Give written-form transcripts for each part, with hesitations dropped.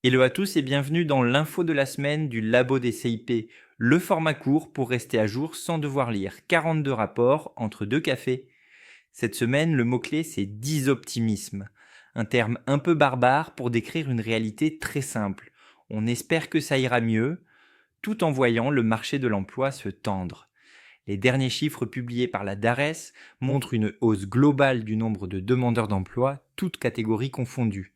Hello à tous et bienvenue dans l'info de la semaine du Labo des CIP, le format court pour rester à jour sans devoir lire 42 rapports entre deux cafés. Cette semaine, le mot-clé c'est disoptimisme, un terme un peu barbare pour décrire une réalité très simple. On espère que ça ira mieux, tout en voyant le marché de l'emploi se tendre. Les derniers chiffres publiés par la DARES montrent une hausse globale du nombre de demandeurs d'emploi, toutes catégories confondues.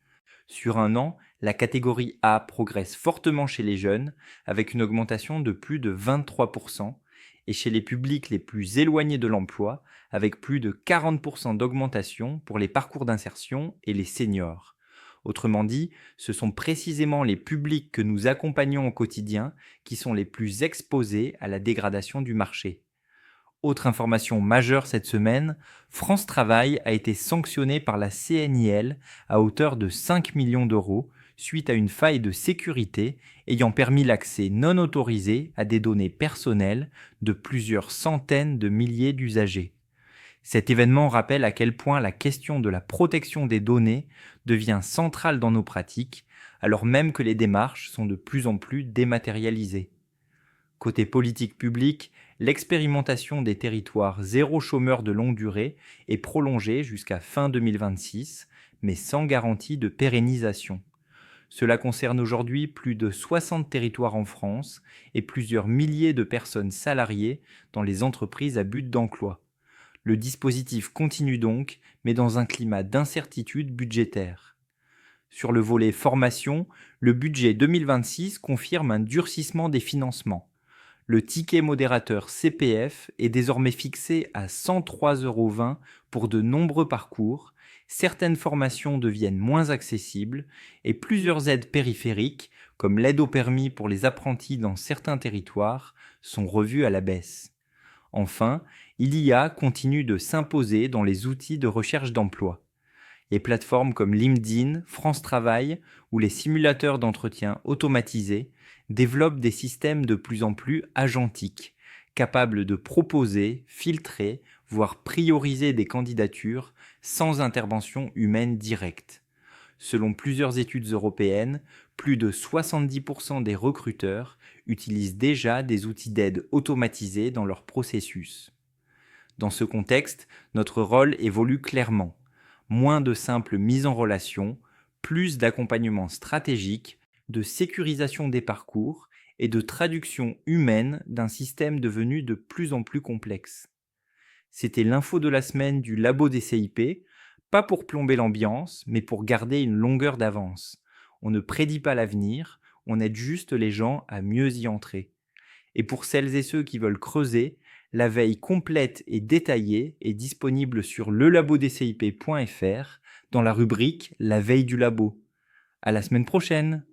Sur un an, la catégorie A progresse fortement chez les jeunes, avec une augmentation de plus de 23%, et chez les publics les plus éloignés de l'emploi, avec plus de 40% d'augmentation pour les parcours d'insertion et les seniors. Autrement dit, ce sont précisément les publics que nous accompagnons au quotidien qui sont les plus exposés à la dégradation du marché. Autre information majeure cette semaine, France Travail a été sanctionné par la CNIL à hauteur de 5 millions d'euros suite à une faille de sécurité ayant permis l'accès non autorisé à des données personnelles de plusieurs centaines de milliers d'usagers. Cet événement rappelle à quel point la question de la protection des données devient centrale dans nos pratiques, alors même que les démarches sont de plus en plus dématérialisées. Côté politique publique, l'expérimentation des territoires zéro chômeur de longue durée est prolongée jusqu'à fin 2026, mais sans garantie de pérennisation. Cela concerne aujourd'hui plus de 60 territoires en France et plusieurs milliers de personnes salariées dans les entreprises à but d'emploi. Le dispositif continue donc, mais dans un climat d'incertitude budgétaire. Sur le volet formation, le budget 2026 confirme un durcissement des financements. Le ticket modérateur CPF est désormais fixé à 103,20 € pour de nombreux parcours, certaines formations deviennent moins accessibles et plusieurs aides périphériques, comme l'aide au permis pour les apprentis dans certains territoires, sont revues à la baisse. Enfin, l'IA continue de s'imposer dans les outils de recherche d'emploi. Les plateformes comme LinkedIn, France Travail ou les simulateurs d'entretien automatisés développent des systèmes de plus en plus agentiques, capables de proposer, filtrer, voire prioriser des candidatures sans intervention humaine directe. Selon plusieurs études européennes, plus de 70% des recruteurs utilisent déjà des outils d'aide automatisés dans leur processus. Dans ce contexte, notre rôle évolue clairement. Moins de simple mise en relation, plus d'accompagnement stratégique, de sécurisation des parcours et de traduction humaine d'un système devenu de plus en plus complexe. C'était l'info de la semaine du Labo des CIP, pas pour plomber l'ambiance, mais pour garder une longueur d'avance. On ne prédit pas l'avenir, on aide juste les gens à mieux y entrer. Et pour celles et ceux qui veulent creuser, la veille complète et détaillée est disponible sur lelabodcip.fr dans la rubrique La veille du labo. À la semaine prochaine!